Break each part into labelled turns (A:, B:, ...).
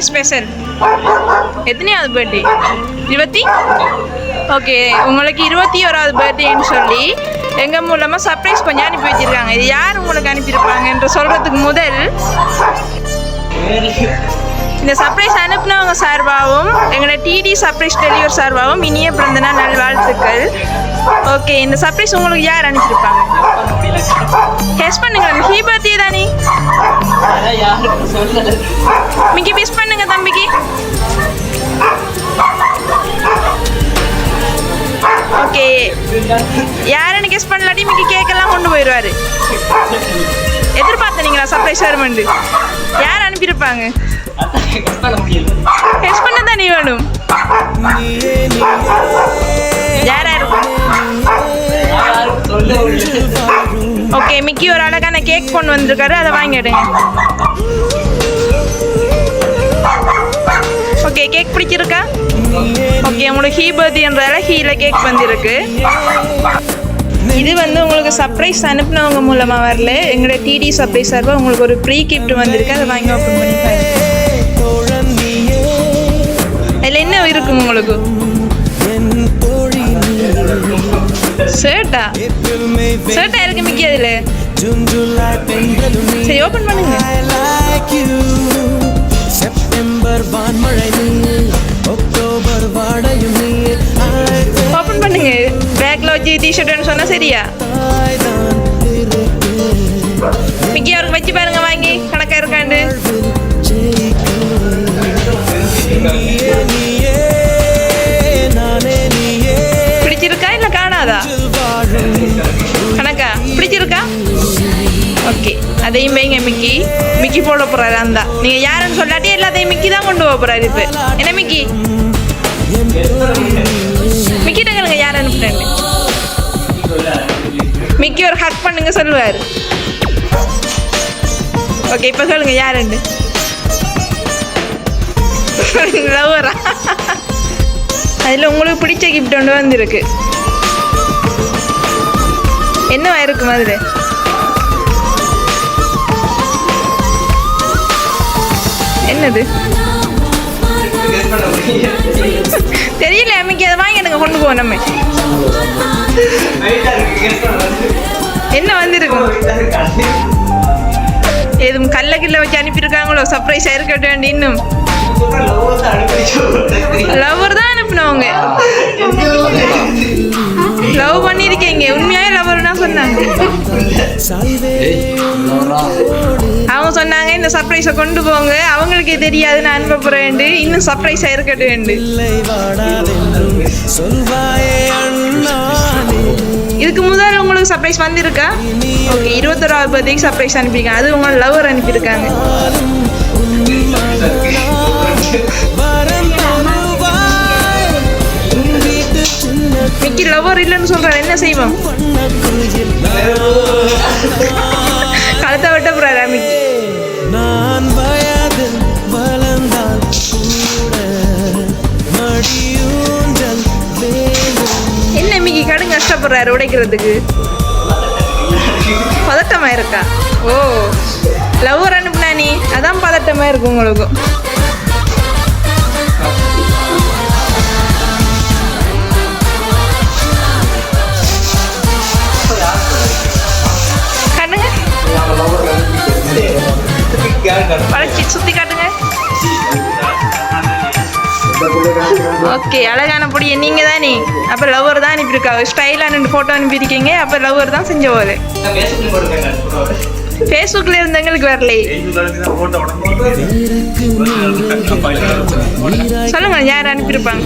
A: Special? எத்தனையாவது birthday? 20. Okay, உங்களுக்கு 21வது பர்த்டேன்னு சொல்லி எங்கள் மூலமாக சர்ப்ரைஸ் கொஞ்சம் அனுப்பி வச்சுருக்காங்க. இது யார் உங்களுக்கு அனுப்பியிருப்பாங்கன்ற சொல்கிறதுக்கு முதல் இந்த சர்ப்ரைஸ் அனுப்புனவங்க சார்பாகவும் எங்களோட டிடி சர்ப்ரைஸ் டெலிவர் சார்பாகவும் இனிய பிறந்தநாள் நல்வாழ்த்துக்கள். ஓகே, இந்த சர்ப்ரைஸ் உங்களுக்கு யார் அனுப்பியிருப்பாங்க? கெஸ் பண்ணுங்க. ஹீ பர்த்டே தானே? மிக்கி மிஸ் பண்ணுங்க தம்பிக்கு. ஓகே, யாருன்னு கெஸ் பண்ணலாட்டி மிக்கி கேக்கெல்லாம் கொண்டு போயிடுவாரு. எதிர்பார்த்தீங்களா சர்ப்ரைஸ் வருமெண்டு? யார் அனுப்பியிருப்பாங்க? கெஸ் பண்ண தானே வேணும். யாரா இருக்கும்? ஓகே, மிக்கி ஒரு அழகான கேக் கொண்டு வந்திருக்காரு, அதை வாங்கிடுங்க. ஓகே, கேக் பிடிச்சிருக்கா? ஓகே, உங்களுக்கு ஹீ பர்த்டேன்றதால ஹீல கேக் வந்திருக்கு. இது வந்து உங்களுக்கு சர்ப்ரைஸ் அனுப்புனவங்க மூலமாக வரல, எங்களோட டிடி சர்ப்ரைஸ் சார்பாக உங்களுக்கு ஒரு ப்ரீ கிஃப்ட் வந்திருக்கு, அதை வாங்கி ஓப்பன் பண்ணி பாருங்க. அதில் என்ன இருக்குங்க உங்களுக்கு? ஷர்ட்டா இருக்கு மிக்கி அதில். சரி, ஓப்பன் பண்ணுங்க. ஓப்பன் பண்ணுங்க. பேக்ல வச்சு டிஷர்ட்னு சொன்னா சரியா? மிக்கி அவருக்கு வச்சு பாருங்க, வாங்கி கணக்கா இருக்காண்டு. பிடிச்சிருக்கா இல்ல காணாதா? கணக்கா பிடிச்சிருக்கா? ஓகே, அதையும் வைங்க. மிக்கி போட போறாரு. அந்த நீங்க யாருன்னு சொல்லாட்டி எல்லாத்தையும் மிக்கி தான் கொண்டு போக போறாரு. இப்ப என்ன மிக்கி கேளுங்க யார் அனுப்புறேன்னு. மிக்கி ஒரு ஹக் பண்ணுங்க சொல்லுவாரு. ஓகே, இப்ப சொல்லுங்க யாருன்னு. லவ்வரா? அதுல உங்களுக்கு பிடிச்ச கிஃப்ட் ஒன்று வந்திருக்கு. என்னவா இருக்கும் அதுல? என்னது தெரியல. அம்மிக்கு அதை வாங்கிடுங்க, கொண்டு போவோம் நம்ம. என்ன வந்திருக்கும்? எதுவும் கல்ல கில்ல வச்சு அனுப்பியிருக்காங்களோ? சர்ப்ரைஸா இருக்கட்டும். இன்னும் லவ்வர் தான் அனுப்பினவங்க. லவ் பண்ணிருக்கீங்க. உண்மையாவே லவ்வர்னா சொன்னாங்க. அவங்க சொன்னாங்க இந்த சர்ப்ரைஸை கொண்டு போங்க, அவங்களுக்கே தெரியாது நான் அனுப்ப போறேன். இன்னும் சர்ப்ரைஸா இருக்கட்டும். இதுக்கு முதல்ல உங்களுக்கு சர்ப்ரைஸ் வந்திருக்கா? ஓகே, 21வது பர்த்டேக்கு சர்ப்ரைஸ் அனுப்பியிருக்காங்க. அது உங்களோட லவ்வர் அனுப்பியிருக்காங்க. மிக்கி லவ்வர் இல்லைன்னு சொல்றாரு, என்ன செய்வோம்? கழுத்தை வெட்ட போறாரு மிக்கி. என்ன மிக்கி கடும் கஷ்டப்படுறாரு உடைக்கிறதுக்கு? பதட்டமா இருக்கா? ஓ, லவ்வர் அனுப்புனா நீ அதான் பதட்டமா இருக்கு உங்களுக்கு. பழச்சி சுத்தி காட்டுங்க. ஓகே, அழகான பொடியை நீங்க தானே? அப்ப லவ்வர் தான் அனுப்பியிருக்காங்க. ஸ்டைலா 2 போட்டோ அனுப்பியிருக்கீங்க. அப்ப லவ்வர் தான் செஞ்ச போது. ஃபேஸ்புக்ல இருந்தவங்களுக்கு வரலையே. சொல்லுங்க யார் அனுப்பியிருப்பாங்க?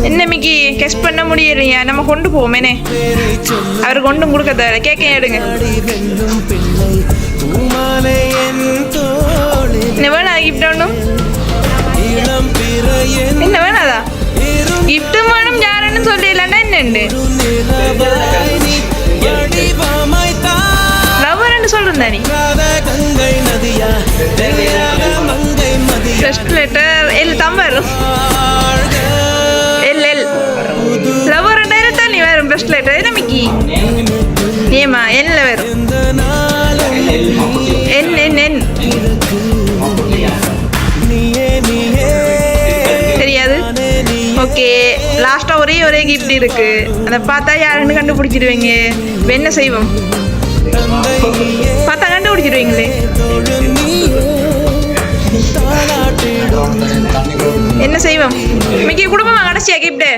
A: என்ன மிக்கி கெஸ் பண்ண முடியலையா? நம்ம கொண்டு போவோமேனே. அவர் கொண்டும் கொடுக்க தேவை. கேட்க எடுங்க. என்ன வேணா கிஃப்ட் ஒன்றும்? என்ன வேணாதா? கிஃப்ட்டும் வேணும் யாருன்னு சொல்லிடலாண்டா. என்னண்டு லவ்வர்ன்னு சொல்றேன் தானே. ஃபர்ஸ்ட் லெட்டர் எல் தான் வரும். எல் லவ்வர் டைரக்டா நீ வரும். ஃபர்ஸ்ட் லெட்டர் என்ன மிக்கி? ஏமா எல்ல வரும். என் லாஸ்டா ஒரே கிஃப்ட் இருக்கு. அதை பார்த்தா யாருன்னு கண்டுபிடிச்சிடுவீங்க. என்ன செய்வோம்? பார்த்தா கண்டுபிடிச்சிடுவீங்களே. என்ன செய்வோம்? மிக்கி குடும்பமா கடைசியா கிஃப்ட்.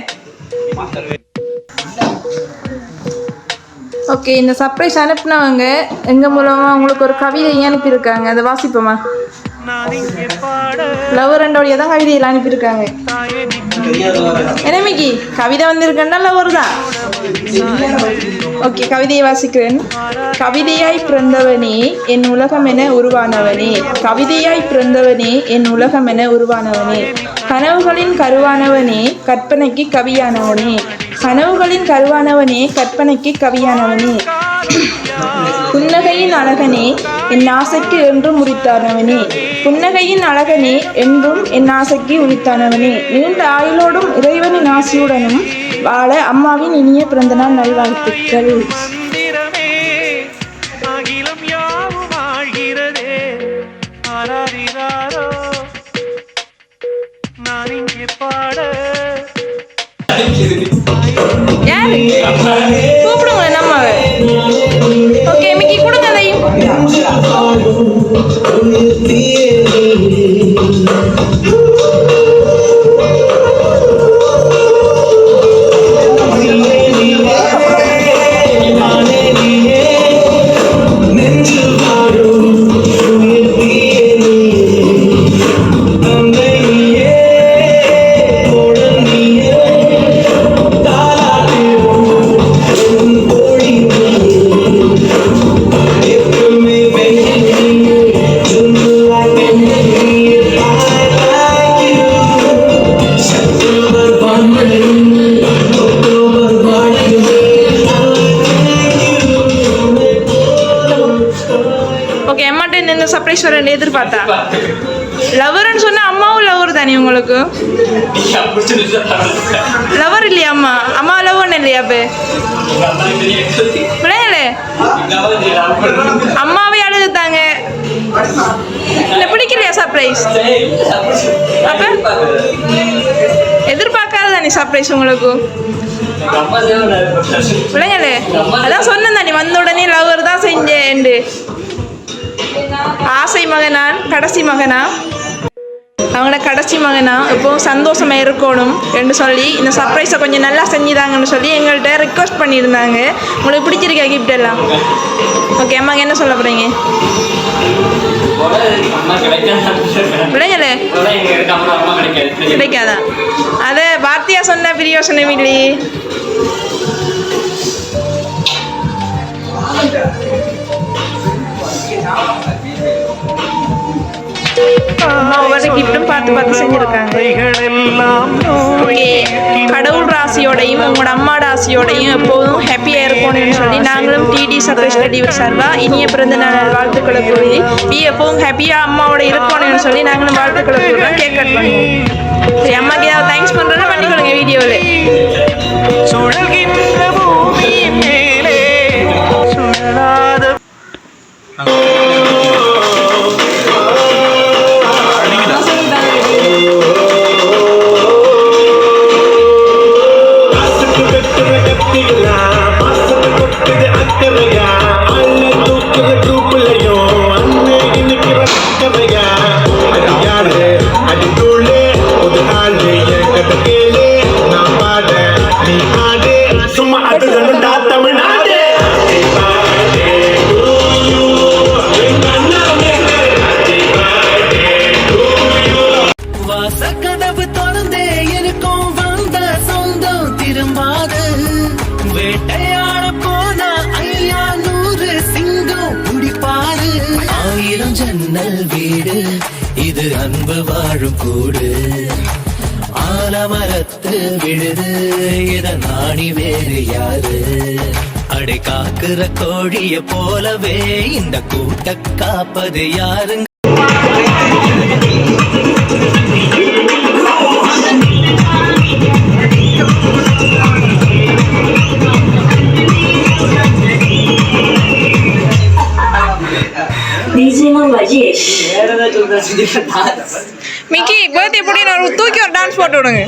A: ஓகே, இந்த சர்ப்ரைஸ் அனுப்புனவங்க எங்க மூலமா உங்களுக்கு ஒரு கவிதை அனுப்பியிருக்காங்க. அதை வாசிப்போமா? லவர் அண்டோடைய தான் கவிதையில் அனுப்பியிருக்காங்க. என்ன மிக்கி, கவிதை வந்திருக்கேன்னா லவர் தான். ஓகே, கவிதையை வாசிக்கிறேன். கவிதையாய் பிறந்தவனே என் உலகம் என உருவானவனே, கவிதையாய் பிறந்தவனே என் உலகம் என உருவானவனே, கனவுகளின் கருவானவனே கற்பனைக்கு கவியானவனே, கனவுகளின் கருவானவனே கற்பனைக்கு கவியானவனே, புன்னகையின் அழகனே என் ஆசைக்கு என்றும் உரித்தானவனே, புன்னகையின் அழகனே என்றும் என் ஆசைக்கு உரித்தானவனே, நீண்ட ஆயுளோடும் இறைவனின் ஆசையுடனும் வாழ அம்மாவின் இனிய பிறந்தநாள் நல்வாழ்த்துக்கள். கூப்பிடுங்க நம்ம. ஓகே மிக்கி கொடுங்க அதையும். ஓகே, அம்மாட்ட இந்த சர்ப்ரைஸ் வர எதிர்பார்த்தா. லவர்னு சொன்னா அம்மாவும் லவர் தானே உங்களுக்கு? லவர் இல்லையா அம்மா? அம்மா லவர் இல்லையா? பிள்ளைங்களே அம்மாவே அழுதுட்டாங்க. இல்லை பிடிக்கலையா சர்ப்ரைஸ்? அப்ப எதிர்பார்க்காத தானே சர்ப்ரைஸ் உங்களுக்கு? பிள்ளைங்களே அதான் சொன்னேன் தானே, வந்த உடனே லவர் தான் செஞ்சேன். ஆசை மகனான் கடைசி மகனா, அவங்களோட கடைசி மகனா எப்போவும் சந்தோஷமா இருக்கணும் என்று சொல்லி இந்த சர்ப்ரைஸை கொஞ்சம் நல்லா செஞ்சுதாங்கன்னு சொல்லி எங்கள்கிட்ட ரிக்வெஸ்ட் பண்ணியிருந்தாங்க. உங்களுக்கு பிடிச்சிருக்கா கிஃப்ட் எல்லாம்? ஓகே, அம்மாங்க என்ன சொல்ல போறீங்க? பிள்ளைங்களே கிடைக்காதா? அதை வார்த்தையா சொன்ன பிரியோசனம் இல்லையே. ஒவ்வொரு கிஃப்ட்டும் பார்த்து செஞ்சிருக்காங்க. கடவுள் ராசியோடையும் உங்களோட அம்மாட ராசியோடையும் எப்போதும் ஹாப்பியா இருக்கணும்னு சொல்லி நாங்களும் டிடி சர்ப்ரைஸ் ஸ்டடி சார்பா இனிய பிறந்த நாள் வாழ்த்துக்களை கூறி எப்பவும் ஹாப்பியா அம்மாவோட இருக்கணும்னு சொல்லி நாங்களும் வாழ்த்துக்களை கூறுறோம். கேக் கட் பண்ணுவோம். சரி, அம்மாக்கு ஏதாவது தேங்க்ஸ் பண்றேன்னா பண்ணிக்கொள்ளுங்க வீடியோவில்.
B: ஜன்னல் வீடு இது அன்பு வாழும் கூடு, ஆலமரத்து விழுது இத நாணி வேறு யாரு, அடை காக்குற கோழிய போலவே இந்த கூட்ட காப்பது யாருங்க.
A: மிக்கி பர்த்டே எப்படி நான் தூக்கி ஒரு டான்ஸ் போட்டு விடுங்க.